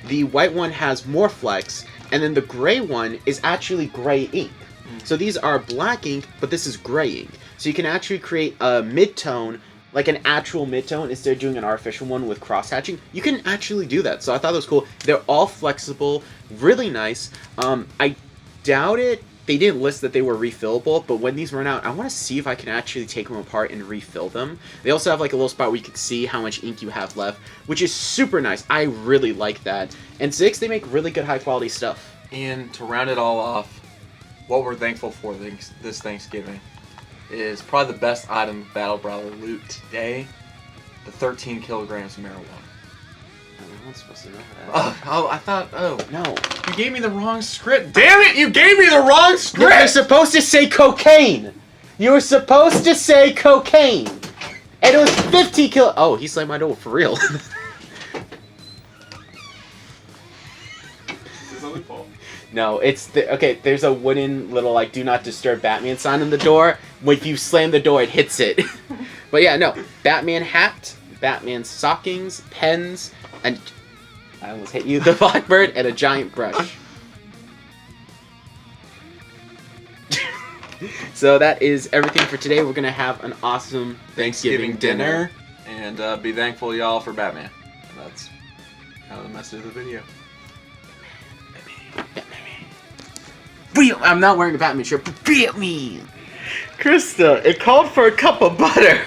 The white one has more flex, and then the gray one is actually gray ink. So these are black ink, but this is gray ink. So you can actually create a mid-tone, like an actual mid-tone, instead of doing an artificial one with cross-hatching. You can actually do that, so I thought that was cool. They're all flexible, really nice. I doubt it. They didn't list that they were refillable, but when these run out, I want to see if I can actually take them apart and refill them. They also have like a little spot where you can see how much ink you have left, which is super nice. I really like that. And Zix, they make really good high-quality stuff. And to round it all off, what we're thankful for this Thanksgiving is probably the best item of Battle Brawler loot today, the 13 kilograms of marijuana. No one's supposed to know that. I thought, No. you gave me the wrong script. Damn it, you gave me the wrong You're script! supposed to say cocaine! You were supposed to say cocaine! And it was 50 kilo- Oh, he slammed my door for real. No, it's okay, there's a wooden little, like, do not disturb Batman sign on the door. If you slam the door, it hits it. But yeah, no. Batman hat, Batman stockings, pens, and... I almost hit you, the Blackbird, and a giant brush. So that is everything for today. We're going to have an awesome Thanksgiving dinner. And be thankful, y'all, for Batman. And that's kind of the message of the video. I'm not wearing a Batman shirt, but Batman! Krista, it called for a cup of butter.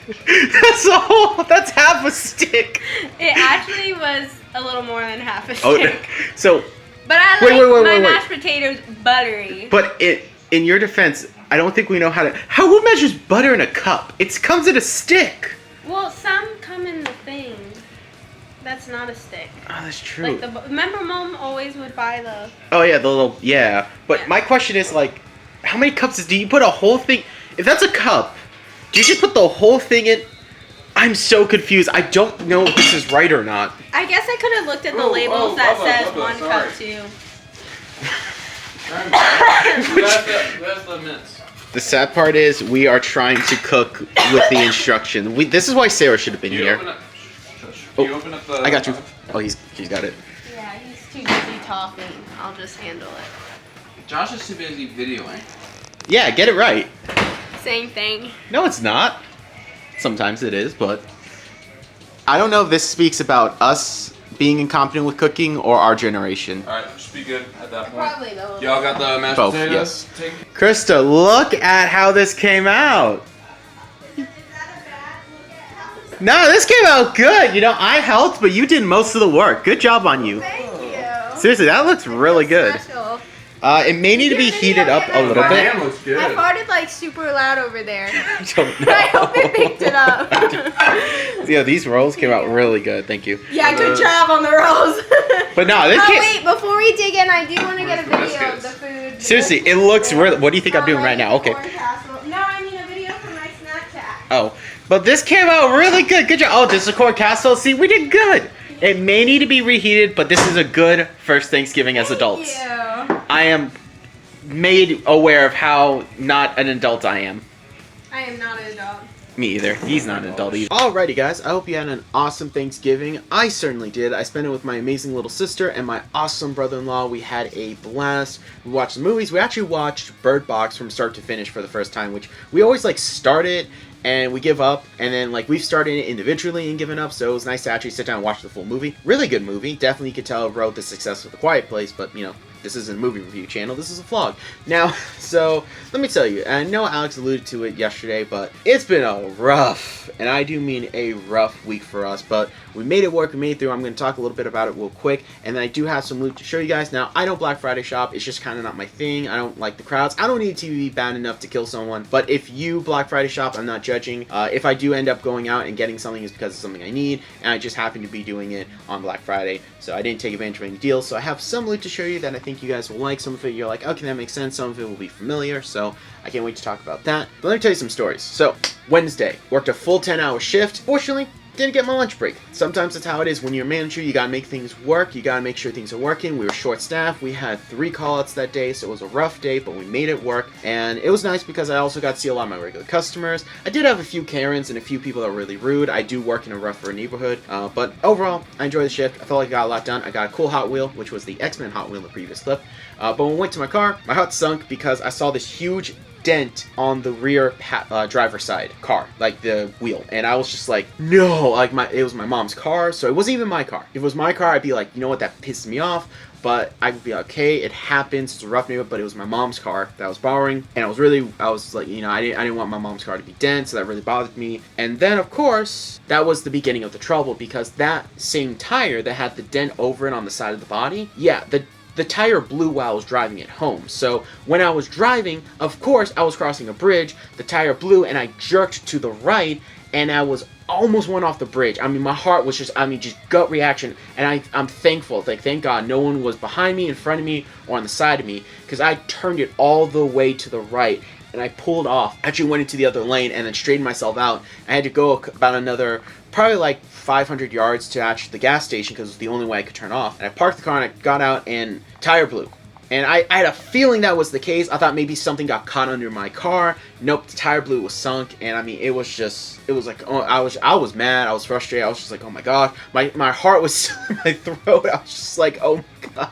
That's half a stick. It actually was a little more than half a stick. Oh, so, But I like my mashed potatoes buttery. but in your defense, I don't think we know who measures butter in a cup? It comes in a stick. Well, some come in the thing. That's not a stick. Oh, that's true. Like remember Mom always would buy the... Oh yeah, the little, yeah. But Yeah. my question is, like, how many cups do you put a whole thing? If that's a cup, do you just put the whole thing in? I'm so confused. I don't know if this is right or not. I guess I could have looked at the labels that says 1 cup too. That's the mints. The sad part is we are trying to cook with the instruction. This is why Sarah should have been here. You open up the... I got you. Oh, he's got it. Yeah, he's too busy talking. I'll just handle it. Josh is too busy videoing. Yeah, get it right. same thing. No, it's not. Sometimes it is, but I don't know if this speaks about us being incompetent with cooking or our generation. All right, should be good at that point. Probably though. Y'all got the mashed Both, potatoes? yes. Take- Krista, look at how this came out. Is that a bad look at how? No, this came out good. You know, I helped, but you did most of the work. Good job on you. Thank you. Seriously, that looks really good. Special. It may need to be heated up a little My bit. hand looks good. I farted like super loud over there. I don't know. I hope it picked it up. Yeah, these rolls came out really good. Thank you. Yeah, good job on the rolls. But no, this Oh came. wait, before we dig in, I do want to get a Where's the video of the biscuits? food. Seriously, it looks really. What do you think I'm doing right now? Okay. Corn casserole. No, I mean a video for my Snapchat. Oh, but this came out really good. Good job. Oh, this is a corn casserole. See, we did good. It may need to be reheated, but this is a good first Thanksgiving as adults. Thank you. I am made aware of how not an adult I am. I am not an adult. Me either. He's not an adult either. Alrighty guys, I hope you had an awesome Thanksgiving. I certainly did. I spent it with my amazing little sister and my awesome brother-in-law. We had a blast. We watched the movies. We actually watched Bird Box from start to finish for the first time, which we always like start it and we give up, and then like we've started it individually and given up, so it was nice to actually sit down and watch the full movie. Really good movie. Definitely you could tell it wrote the success of The Quiet Place, but you know, this isn't a movie review channel, this is a vlog. Now, so, let me tell you, and I know Alex alluded to it yesterday, but it's been a rough, and I do mean a rough week for us, but we made it work, we made it through. I'm going to talk a little bit about it real quick, and then I do have some loot to show you guys. Now, I don't Black Friday shop, it's just kind of not my thing. I don't like the crowds. I don't need TV bad enough to kill someone, but if you Black Friday shop, I'm not judging. If I do end up going out and getting something, it's because it's something I need, and I just happen to be doing it on Black Friday, so I didn't take advantage of any deals. So I have some loot to show you that I think you guys will like. Some of it you're like, okay, that makes sense. Some of it will be familiar, so I can't wait to talk about that. But let me tell you some stories. So, Wednesday, worked a full 10-hour shift. Fortunately, didn't get my lunch break. Sometimes that's how it is when you're a manager. You gotta make things work. You gotta make sure things are working. We were short-staffed. We had 3 call-outs that day, so it was a rough day, but we made it work. And it was nice because I also got to see a lot of my regular customers. I did have a few Karens and a few people that were really rude. I do work in a rougher neighborhood, but overall, I enjoyed the shift. I felt like I got a lot done. I got a cool Hot Wheel, which was the X-Men Hot Wheel in the previous clip. But when we went to my car, my heart sunk because I saw this huge dent on the rear driver's side car, like the wheel, and I was just like, no, like it was my mom's car, so it wasn't even my car. If it was my car, I'd be like, you know what, that pissed me off, but I would be like, okay, it happens, it's a rough neighborhood, but it was my mom's car that I was borrowing, and I was like, you know, I didn't want my mom's car to be dent, so that really bothered me. And then of course, that was the beginning of the trouble, because that same tire that had the dent over it on the side of the body, yeah, the tire blew while I was driving it home. So when I was driving, of course, I was crossing a bridge, the tire blew, and I jerked to the right, and I was almost went off the bridge. I mean, my heart was just gut reaction, and I'm thankful, like, thank God no one was behind me, in front of me, or on the side of me, because I turned it all the way to the right, and I pulled off, actually went into the other lane, and then straightened myself out. I had to go about another, probably like 500 yards to actually the gas station, because it was the only way I could turn off. And I parked the car, and I got out, and tire blew. And I had a feeling that was the case. I thought maybe something got caught under my car. Nope, the tire blew, was sunk, and I mean, it was like, oh, I was mad, I was frustrated, I was just like, oh my god, my heart was still in my throat. I was just like, oh my god,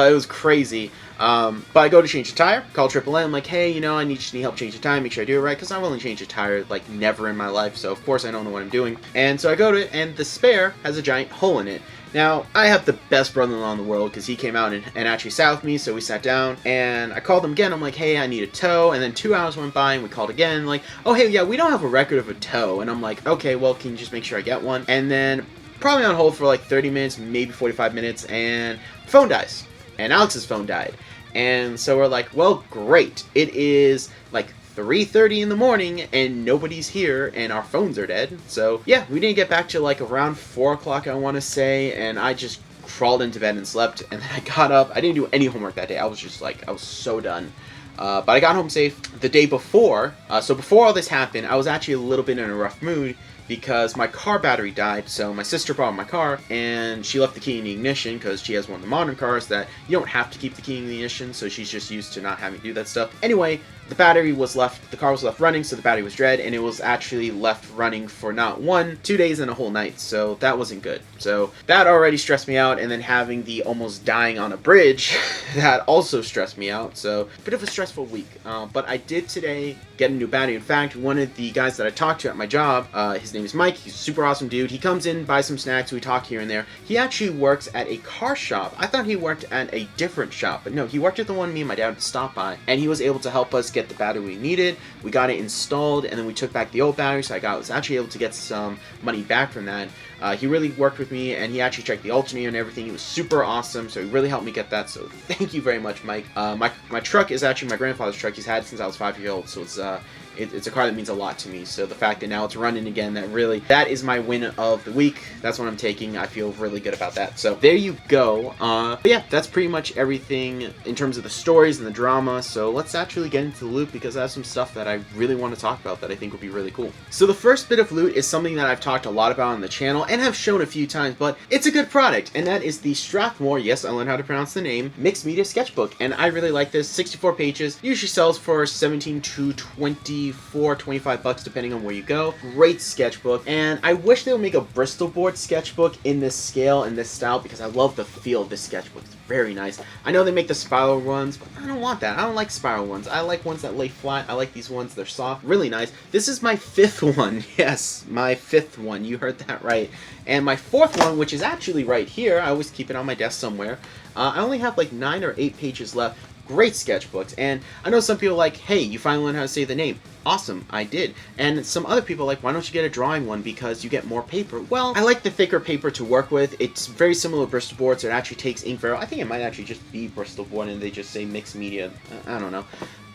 it was crazy. But I go to change the tire, call AAA, I'm like, hey, you know, I need help change the tire, make sure I do it right, because I've only changed a tire, like, never in my life, so of course I don't know what I'm doing. And so I go to it, and the spare has a giant hole in it. Now, I have the best brother-in-law in the world, because he came out and actually sat with me, so we sat down, and I called him again. I'm like, hey, I need a tow, and then 2 hours went by, and we called again, like, oh, hey, yeah, we don't have a record of a tow, and I'm like, okay, well, can you just make sure I get one? And then, probably on hold for like 30 minutes, maybe 45 minutes, and phone dies, and Alex's phone died, and so we're like, well, great, it is, like, 3:30 in the morning and nobody's here and our phones are dead. So yeah, we didn't get back to like around 4 o'clock, I want to say, and I just crawled into bed and slept, and then I got up. I didn't do any homework that day. I was just like, I was so done. But I got home safe. The day before, so before all this happened, I was actually a little bit in a rough mood because my car battery died. So my sister brought my car and she left the key in the ignition because she has one of the modern cars that you don't have to keep the key in the ignition, so she's just used to not having to do that stuff. Anyway, the battery was left, the car was left running, so the battery was dead, and it was actually left running for not 1, 2 days and a whole night, so that wasn't good. So that already stressed me out, and then having the almost dying on a bridge, that also stressed me out, so bit of a stressful week. But I did today get a new battery. In fact, one of the guys that I talked to at my job, his name is Mike, he's a super awesome dude. He comes in, buys some snacks, we talk here and there. He actually works at a car shop. I thought he worked at a different shop, but no, he worked at the one me and my dad stopped by, and he was able to help us get the battery we needed. We got it installed, and then we took back the old battery, so I was actually able to get some money back from that. He really worked with me, and he actually checked the alternator and everything. He was super awesome, so he really helped me get that, so thank you very much, Mike. My truck is actually my grandfather's truck. He's had it since I was 5 years old, so it's a car that means a lot to me. So the fact that now it's running again, that is my win of the week. That's what I'm taking. I feel really good about that. So there you go. But yeah, that's pretty much everything in terms of the stories and the drama. So let's actually get into the loot, because I have some stuff that I really want to talk about that I think would be really cool. So the first bit of loot is something that I've talked a lot about on the channel and have shown a few times, but it's a good product, and that is the Strathmore, yes, I learned how to pronounce the name, mixed media sketchbook, and I really like this. 64 pages, usually sells for 17 to 25 bucks depending on where you go. Great sketchbook, and I wish they would make a Bristol board sketchbook in this scale and this style, because I love the feel of this sketchbook. It's very nice. I know they make the spiral ones, but I don't want that. I don't like spiral ones. I like ones that lay flat. I like these ones. They're soft. Really nice. This is my 5th one. Yes, my 5th one. You heard that right. And my 4th one, which is actually right here. I always keep it on my desk somewhere. I only have like 9 or 8 pages left. Great sketchbooks, and I know some people are like, hey, you finally learned how to say the name. Awesome, I did. And some other people are like, why don't you get a drawing one, because you get more paper? Well, I like the thicker paper to work with. It's very similar to Bristol board, so it actually takes ink very well. I think it might actually just be Bristol board and they just say mixed media. I don't know.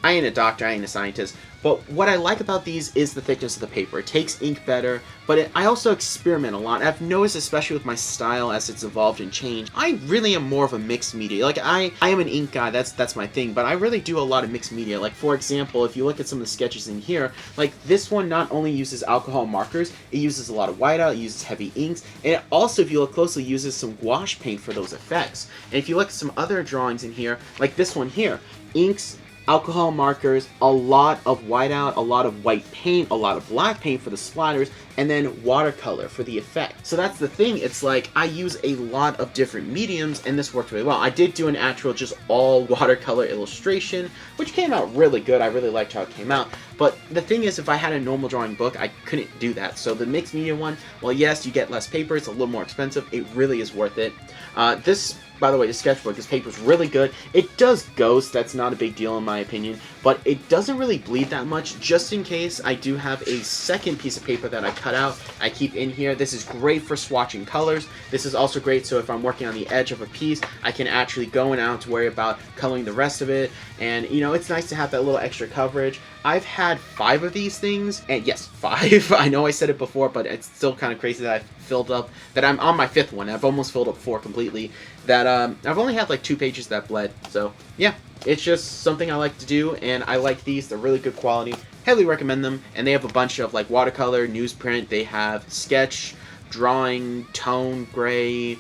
I ain't a doctor, I ain't a scientist, but what I like about these is the thickness of the paper. It takes ink better, but I also experiment a lot. I've noticed, especially with my style as it's evolved and changed, I really am more of a mixed media. Like, I am an ink guy, that's my thing, but I really do a lot of mixed media. Like, for example, if you look at some of the sketches in here, like, this one not only uses alcohol markers, it uses a lot of whiteout, it uses heavy inks, and it also, if you look closely, uses some gouache paint for those effects. And if you look at some other drawings in here, like this one here, inks, alcohol markers, a lot of whiteout, a lot of white paint, a lot of black paint for the splatters, and then watercolor for the effect. So that's the thing, it's like I use a lot of different mediums, and this worked really well. I did do an actual just all watercolor illustration, which came out really good. I really liked how it came out. But the thing is, if I had a normal drawing book, I couldn't do that. So the mixed media one, well, yes, you get less paper, it's a little more expensive, it really is worth it. This, by the way, the sketchbook, this paper is really good. It does ghost, that's not a big deal in my opinion, but it doesn't really bleed that much. Just in case, I do have a second piece of paper that I cut out, I keep in here. This is great for swatching colors. This is also great so if I'm working on the edge of a piece, I can actually go and I don't have to worry about coloring the rest of it. And, you know, it's nice to have that little extra coverage. I've had 5 of these things, and yes, 5. I know I said it before, but it's still kind of crazy that I've filled up, that I'm on my 5th one. I've almost filled up 4 completely. That I've only had like 2 pages that bled. So yeah, it's just something I like to do, and I like these. They're really good quality. Heavily recommend them. And they have a bunch of like watercolor, newsprint. They have sketch, drawing, tone, gray,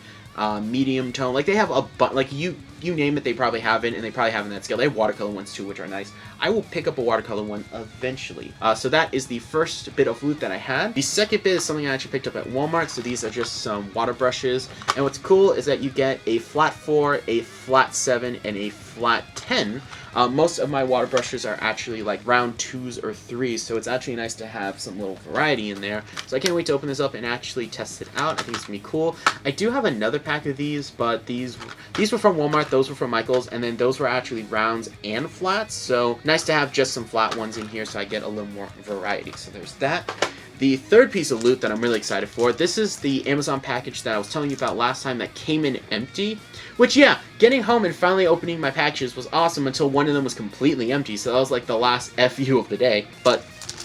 medium tone. Like they have a bunch. Like you name it, they probably have it, and they probably have in that scale. They have watercolor ones too, which are nice. I will pick up a watercolor one eventually. So that is the first bit of loot that I had. The second bit is something I actually picked up at Walmart. So these are just some water brushes. And what's cool is that you get a flat 4, a flat 7, and a flat 10. Most of my water brushes are actually like round 2s or 3s, so it's actually nice to have some little variety in there. So I can't wait to open this up and actually test it out. I think it's gonna be cool. I do have another pack of these, but these were from Walmart, those were from Michael's, and then those were actually rounds and flats, so nice to have just some flat ones in here so I get a little more variety. So there's that. The third piece of loot that I'm really excited for, this is the Amazon package that I was telling you about last time that came in empty. Which, yeah, getting home and finally opening my packages was awesome until one of them was completely empty. So that was like the last FU of the day. But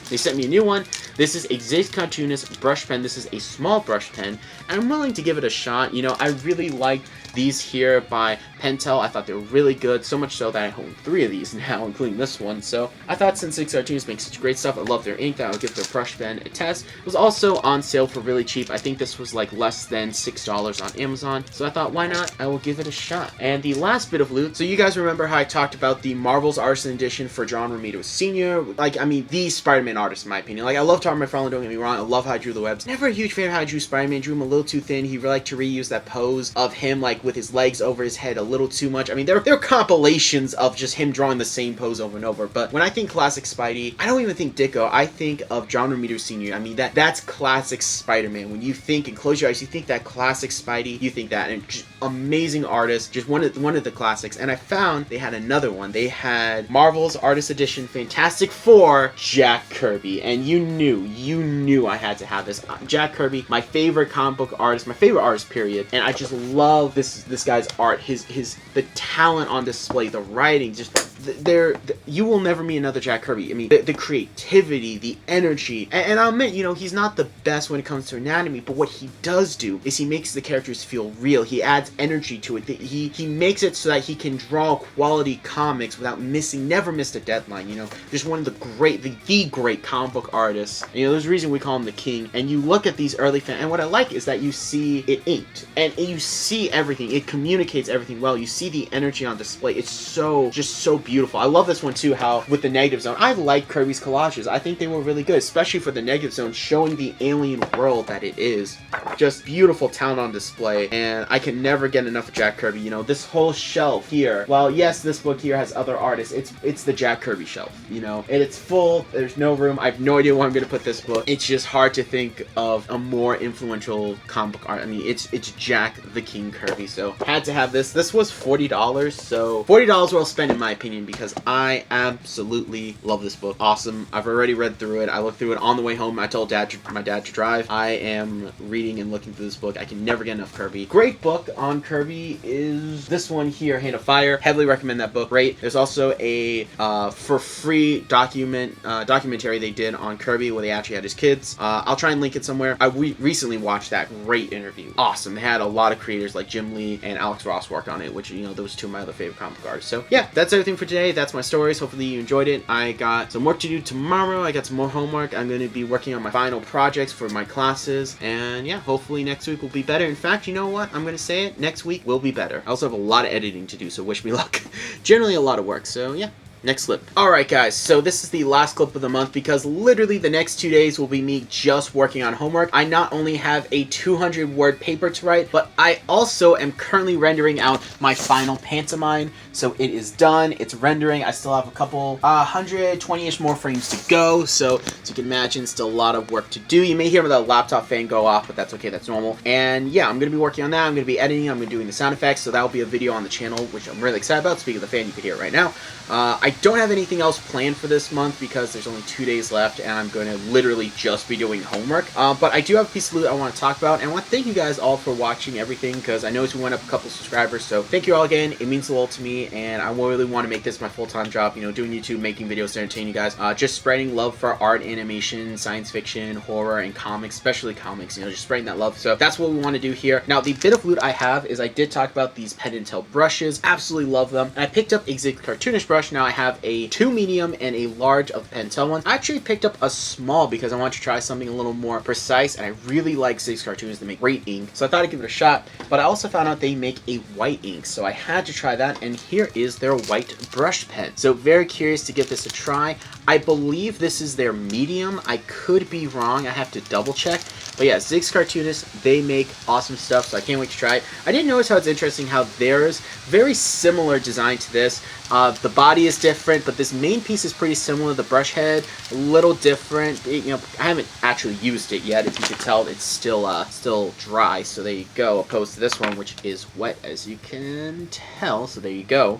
they sent me a new one. This is a Zay's Cartoonist brush pen. This is a small brush pen. And I'm willing to give it a shot. You know, I really like These here by Pentel, I thought they were really good, so much so that I own 3 of these now, including this one. So I thought since 6 Cartoons make such great stuff, I love their ink, that I would give their brush pen a test. It was also on sale for really cheap. I think this was like less than $6 on Amazon. So I thought, why not? I will give it a shot. And the last bit of loot, so you guys remember how I talked about the Marvel's Artisan Edition for John Romita Sr.? Like, I mean, the Spider-Man artist in my opinion. Like, I love Tom McFarlane, don't get me wrong. I love how I drew the webs. Never a huge fan of how I drew Spider-Man. Drew him a little too thin. He liked to reuse that pose of him, like, with his legs over his head a little too much. I mean, there are compilations of just him drawing the same pose over and over. But when I think classic Spidey, I don't even think Ditko. I think of John Romita Sr. I mean, that's classic Spider-Man. When you think and close your eyes, you think that classic Spidey. You think that, and just amazing artist. Just one of the classics. And I found they had another one. They had Marvel's Artist Edition Fantastic Four Jack Kirby, and you knew I had to have this. Jack Kirby, my favorite comic book artist, my favorite artist period, and I just love this guy's art, the talent on display, the writing, just you will never meet another Jack Kirby. I mean, the creativity, the energy, and I'll admit, you know, he's not the best when it comes to anatomy, but what he does do is he makes the characters feel real. He adds energy to it. He makes it so that he can draw quality comics without never missed a deadline, you know. Just one of the great comic book artists. And, you know, there's a reason we call him the king. And you look at these early fans, and what I like is that you see it inked, and you see everything. It communicates everything well. You see the energy on display. It's just so beautiful. I love this one too, how with the negative zone, I like Kirby's collages. I think they were really good, especially for the negative zone, showing the alien world that it is. Just beautiful talent on display, and I can never get enough of Jack Kirby. You know, this whole shelf here, well, yes, this book here has other artists. It's the Jack Kirby shelf, you know, and it's full. There's no room. I have no idea where I'm going to put this book. It's just hard to think of a more influential comic book art. I mean, it's Jack the King Kirby, so had to have this. This was $40, so $40 well spent in my opinion, because I absolutely love this book. Awesome. I've already read through it. I looked through it on the way home. I told my dad to drive. I am reading and looking through this book. I can never get enough Kirby. Great book on Kirby is this one here, Hand of Fire. Heavily recommend that book. Great. There's also a for free documentary they did on Kirby where they actually had his kids. I'll try and link it somewhere. I recently watched that. Great interview. Awesome. They had a lot of creators like Jim Lee and Alex Ross work on it, which, you know, those two of my other favorite comic book artists. So yeah, that's everything for today. That's my stories. Hopefully you enjoyed it. I got some work to do tomorrow. I got some more homework. I'm going to be working on my final projects for my classes, and yeah, hopefully next week will be better. In fact, you know what? I'm going to say it. Next week will be better. I also have a lot of editing to do, so wish me luck. Generally a lot of work, so yeah. Next clip. Alright guys, so this is the last clip of the month because literally the next 2 days will be me just working on homework. I not only have a 200-word paper to write, but I also am currently rendering out my final pantomime. So it is done, it's rendering. I still have a couple 120-ish more frames to go, so as you can imagine, still a lot of work to do. You may hear the laptop fan go off, but that's okay, that's normal. And yeah, I'm going to be working on that. I'm going to be editing, I'm going to be doing the sound effects, so that will be a video on the channel, which I'm really excited about. Speaking of the fan, you can hear it right now. I don't have anything else planned for this month because there's only 2 days left and I'm going to literally just be doing homework. But I do have a piece of loot I want to talk about, and I want to thank you guys all for watching everything because I noticed we went up a couple subscribers, so thank you all again. It means the world to me, and I really want to make this my full-time job, you know, doing YouTube, making videos to entertain you guys, just spreading love for art, animation, science fiction, horror, and comics, especially comics, you know, just spreading that love. So that's what we want to do here. Now, the bit of loot I have is I did talk about these Penn and Teller brushes. Absolutely love them. And I picked up a Zig cartoonish brush. Now I have a 2 medium and a large of the Penn and Teller ones. I actually picked up a small because I wanted to try something a little more precise, and I really like Zig's cartoons. They make great ink, so I thought I'd give it a shot. But I also found out they make a white ink, so I had to try that, and here is their white brush pen. So very curious to give this a try. I believe this is their medium. I could be wrong. I have to double check. But yeah, Zig's Cartoonists, they make awesome stuff, so I can't wait to try it. I did notice how it's interesting how theirs, very similar design to this. The body is different, but this main piece is pretty similar. The brush head, a little different. You know, I haven't actually used it yet. If you could tell, it's still dry, so there you go. Opposed to this one, which is wet, as you can tell, so there you go.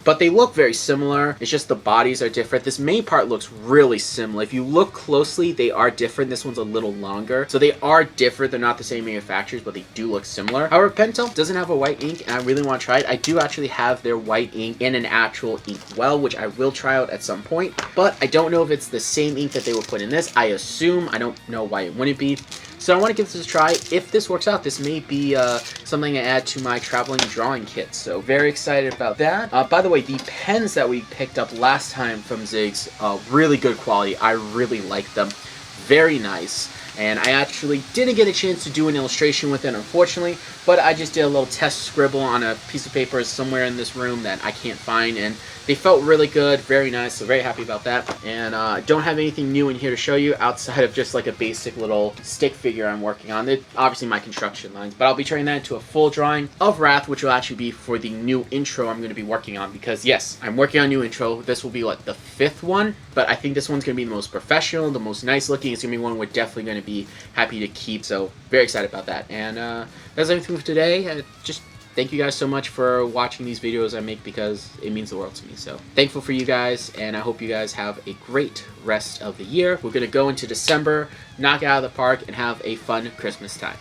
But they look very similar. It's just the bodies are different. This main part looks really similar. If you look closely, they are different. This one's a little longer, so they are different. They're not the same manufacturers, but they do look similar. However, Pentel doesn't have a white ink, and I really want to try it. I do actually have their white ink in an actual actual ink well, which I will try out at some point. But I don't know if it's the same ink that they would put in this. I assume. I don't know why it wouldn't be. So I want to give this a try. If this works out, this may be something I add to my traveling drawing kit. So very excited about that. By the way, the pens that we picked up last time from Ziggs, really good quality. I really like them. Very nice. And I actually didn't get a chance to do an illustration with it, unfortunately, but I just did a little test scribble on a piece of paper somewhere in this room that I can't find, and they felt really good, very nice, so very happy about that. And I don't have anything new in here to show you outside of just like a basic little stick figure I'm working on. It, obviously my construction lines, but I'll be turning that into a full drawing of Wrath, which will actually be for the new intro I'm going to be working on, because yes, I'm working on a new intro. This will be like the 5th one, but I think this one's going to be the most professional, the most nice looking. It's going to be one we're definitely going to be happy to keep, so very excited about that. And that's everything for today. Just thank you guys so much for watching these videos I make, because it means the world to me. So thankful for you guys, and I hope you guys have a great rest of the year. We're going to go into December, knock it out of the park, and have a fun Christmas time.